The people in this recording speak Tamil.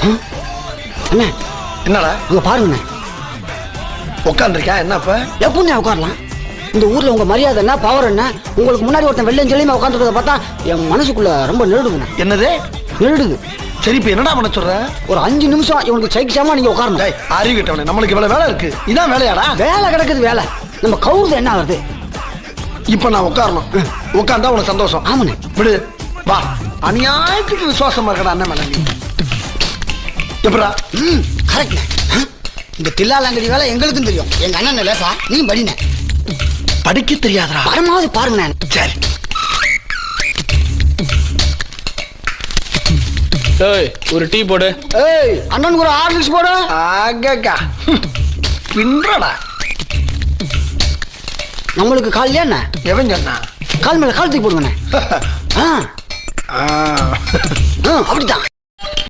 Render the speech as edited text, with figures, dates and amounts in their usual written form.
அண்ணே என்னடா அங்க பாருங்கண்ணே. உட்காந்துருக்கா? என்னப்ப எப்படிண்ணே உட்காரலாம்? இந்த ஊர்ல உங்க மரியாதை என்ன, பவர் என்ன? உங்களுக்கு முன்னாடி ஒருத்தன் வெள்ளையும் சொல்லியுமா உட்காந்துருக்கத பார்த்தா என் மனசுக்குள்ள ரொம்ப நெருடுங்கண்ணே. என்னது நெருடுது? சரி, இப்ப என்னடா பண்ண சொல்ற? ஒரு 5 நிமிஷம் இவனுக்கு சைக்கிசாம நீங்க உட்காரணும். அறிவு கிட்டவனே, நம்மளுக்கு இவ்வளவு வேலை இருக்கு. இதான் வேலையாடா? வேலை கிடக்குது வேலை. நம்ம கவுருது என்ன ஆகுது? இப்ப நான் உட்காரணும். உட்கார்ந்தா உனக்கு சந்தோஷம். ஆமாண்ணே. விடு வா. அநியாயத்துக்கு விசுவாசமா இருக்கடா அண்ணன் மேல நீ. எப்படா? கரெக்ட்ண்ணே. இந்த தில்லாலங்கடி வேலை எங்களுக்கும் தெரியும். எங்க அண்ணன் லேசா நீ படினே. படிக்க தெரியாதா? பரமாவது பாருங்க. சரி. ஏய், ஒரு டீ போடு. ஏய், அண்ணனுக்கு ஒரு ஹார்லிக்ஸ் போடு. ஆகா பின்றடா. நம்மளுக்கு கால் என்ன? எவன் சொன்னா? கால் மேல கால் தூக்கி போடுங்கண்ணே. அப்படித்தான்.